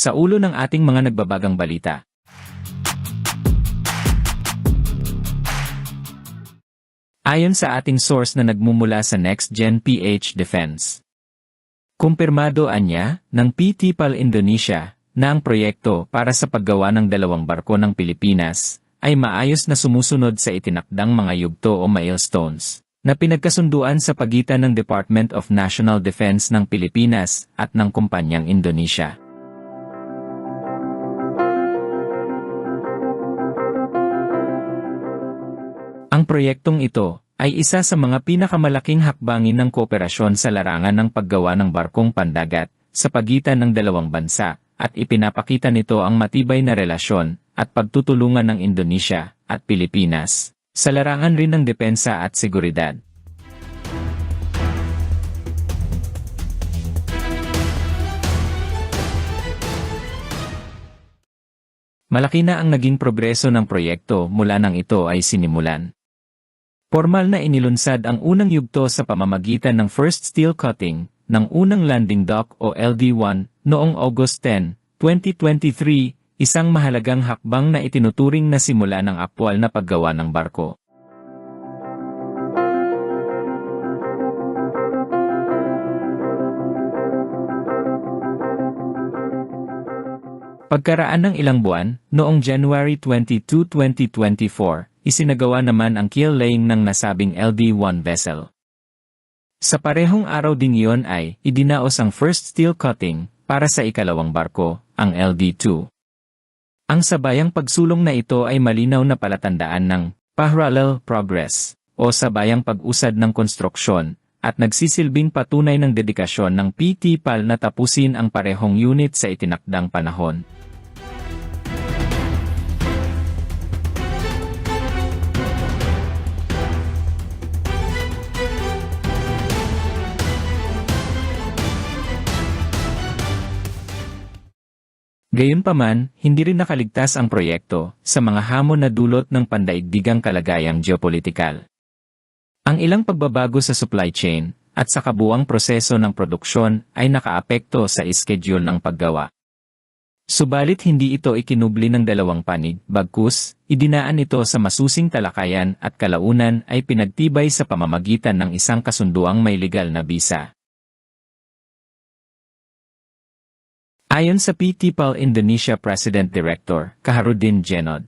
Sa ulo ng ating mga nagbabagang balita. Ayon sa ating source na nagmumula sa NextGen PH Defense. Kumpirmado anya ng PT PAL Indonesia na ang proyekto para sa paggawa ng 2 barko ng Pilipinas ay maayos na sumusunod sa itinakdang mga yugto o milestones na pinagkasunduan sa pagitan ng Department of National Defense ng Pilipinas at ng kumpanyang Indonesia. Ang proyektong ito ay isa sa mga pinakamalaking hakbangin ng kooperasyon sa larangan ng paggawa ng barkong pandagat sa pagitan ng 2 bansa at ipinapakita nito ang matibay na relasyon at pagtutulungan ng Indonesia at Pilipinas sa larangan rin ng depensa at seguridad. Malaki na ang naging progreso ng proyekto mula nang ito ay sinimulan. Formal na inilunsad ang unang yugto sa pamamagitan ng first steel cutting ng unang landing dock o LD1 noong August 10, 2023, isang mahalagang hakbang na itinuturing na simula ng aktwal na paggawa ng barko. Pagkaraan ng ilang buwan, noong January 22, 2024, isinagawa naman ang keel laying ng nasabing LD1 vessel. Sa parehong araw ding iyon ay idinaos ang first steel cutting para sa ikalawang barko, ang LD2. Ang sabayang pagsulong na ito ay malinaw na palatandaan ng parallel progress o sabayang pag-usad ng konstruksyon at nagsisilbing patunay ng dedikasyon ng PT PAL na tapusin ang parehong unit sa itinakdang panahon. Gayunpaman, hindi rin nakaligtas ang proyekto sa mga hamon na dulot ng pandaigdigang kalagayang geopolitikal. Ang ilang pagbabago sa supply chain at sa kabuuang proseso ng produksyon ay nakaapekto sa schedule ng paggawa. Subalit hindi ito ikinubli ng dalawang panig, bagkus, idinaan ito sa masusing talakayan at kalaunan ay pinagtibay sa pamamagitan ng isang kasunduang may legal na bisa. Ayon sa PT PAL Indonesia President Director, Kaharudin Jenod,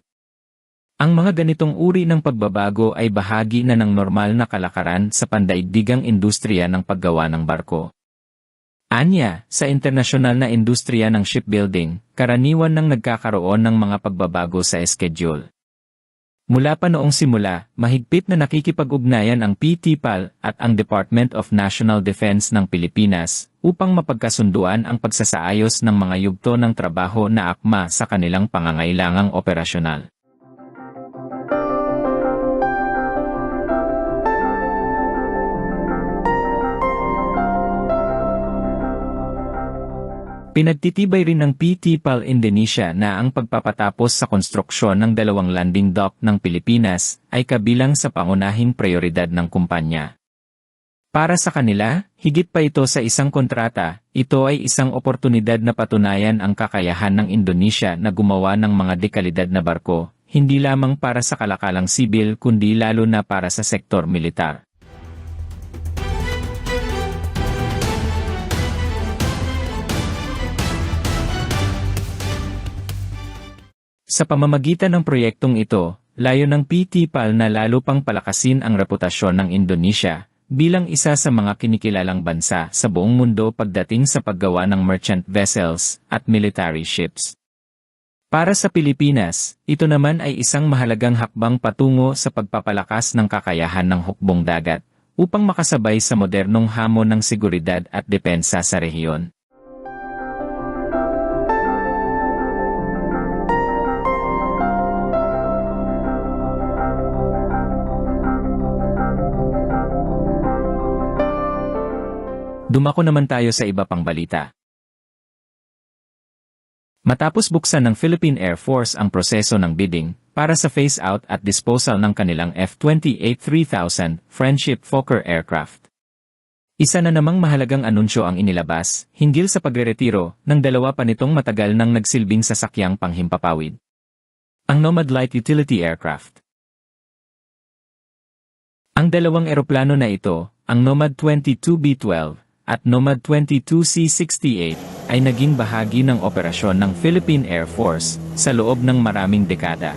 ang mga ganitong uri ng pagbabago ay bahagi na ng normal na kalakaran sa pandaigdigang industriya ng paggawa ng barko. Anya, sa internasyonal na industriya ng shipbuilding, karaniwan nang nagkakaroon ng mga pagbabago sa schedule. Mula pa noong simula, mahigpit na nakikipag-ugnayan ang PT PAL at ang Department of National Defense ng Pilipinas upang mapagkasunduan ang pagsasaayos ng mga yugto ng trabaho na akma sa kanilang pangangailangang operasyonal. Pinagtitibay rin ng PT PAL Indonesia na ang pagpapatapos sa konstruksyon ng 2 landing dock ng Pilipinas ay kabilang sa pangunahing prioridad ng kumpanya. Para sa kanila, higit pa ito sa isang kontrata, ito ay isang oportunidad na patunayan ang kakayahan ng Indonesia na gumawa ng mga dekalidad na barko, hindi lamang para sa kalakalang sibil kundi lalo na para sa sektor militar. Sa pamamagitan ng proyektong ito, layo ng PT PAL na lalo pang palakasin ang reputasyon ng Indonesia bilang isa sa mga kinikilalang bansa sa buong mundo pagdating sa paggawa ng merchant vessels at military ships. Para sa Pilipinas, ito naman ay isang mahalagang hakbang patungo sa pagpapalakas ng kakayahan ng hukbong dagat upang makasabay sa modernong hamon ng seguridad at depensa sa rehiyon. Dumako naman tayo sa iba pang balita. Matapos buksan ng Philippine Air Force ang proseso ng bidding para sa phase-out at disposal ng kanilang F-28 3000 Friendship Fokker aircraft, Isa na namang mahalagang anunsyo ang inilabas, hinggil sa pagreretiro ng dalawa pa nitong matagal nang nagsilbing sasakyang panghimpapawid. Ang Nomad Light Utility Aircraft. Ang dalawang eroplano na ito, ang Nomad 22B-12 at Nomad 22C-68, ay naging bahagi ng operasyon ng Philippine Air Force sa loob ng maraming dekada.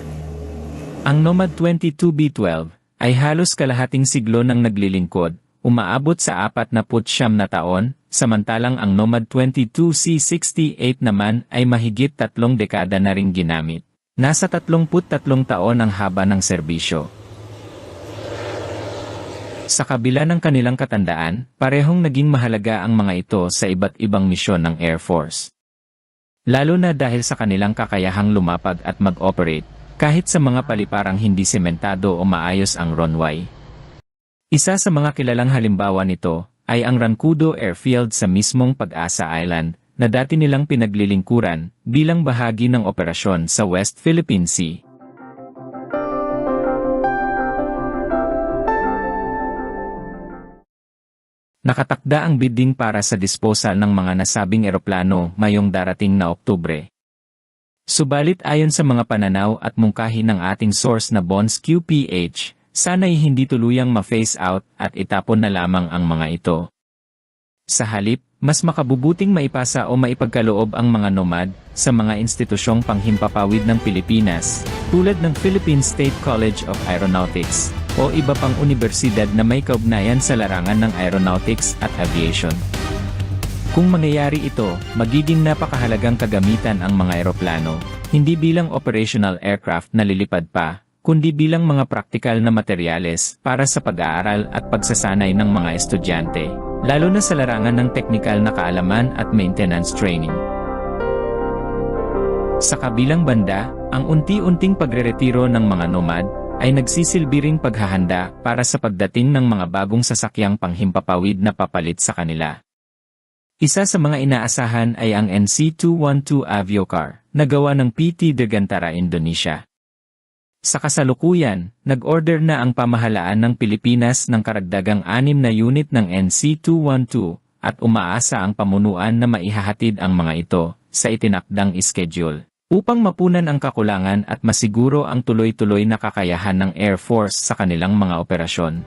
Ang Nomad 22B-12 ay halos kalahating siglo nang naglilingkod, umaabot sa 49 na taon, samantalang ang Nomad 22C-68 naman ay mahigit 3 dekada na ring ginamit. Nasa 33 taon ang haba ng serbisyo. Sa kabila ng kanilang katandaan, parehong naging mahalaga ang mga ito sa iba't ibang misyon ng Air Force. Lalo na dahil sa kanilang kakayahang lumapag at mag-operate, kahit sa mga paliparang hindi sementado o maayos ang runway. Isa sa mga kilalang halimbawa nito ay ang Rancudo Airfield sa mismong Pag-asa Island na dati nilang pinaglilingkuran bilang bahagi ng operasyon sa West Philippine Sea. Nakatakda ang bidding para sa disposal ng mga nasabing eroplano ngayong darating na Oktubre. Subalit ayon sa mga pananaw at mungkahi ng ating source na Bonds QPH, sana'y hindi tuluyang ma-phase out at itapon na lamang ang mga ito. Sa halip, mas makabubuting maipasa o maipagkaloob ang mga nomad sa mga institusyong panghimpapawid ng Pilipinas, tulad ng Philippine State College of Aeronautics, o iba pang universidad na may kaugnayan sa larangan ng aeronautics at aviation. Kung mangyayari ito, magiging napakahalagang kagamitan ang mga eroplano, hindi bilang operational aircraft na lilipad pa, kundi bilang mga praktikal na materyales para sa pag-aaral at pagsasanay ng mga estudyante, lalo na sa larangan ng teknikal na kaalaman at maintenance training. Sa kabilang banda, ang unti-unting pagreretiro ng mga nomad ay nagsisilbi ring paghahanda para sa pagdating ng mga bagong sasakyang panghimpapawid na papalit sa kanila. Isa sa mga inaasahan ay ang NC-212 Aviocar, na gawa ng PT Dirgantara Indonesia. Sa kasalukuyan, nag-order na ang pamahalaan ng Pilipinas ng karagdagang 6 na unit ng NC-212 at umaasa ang pamunuan na maihahatid ang mga ito sa itinakdang schedule upang mapunan ang kakulangan at masiguro ang tuloy-tuloy na kakayahan ng Air Force sa kanilang mga operasyon.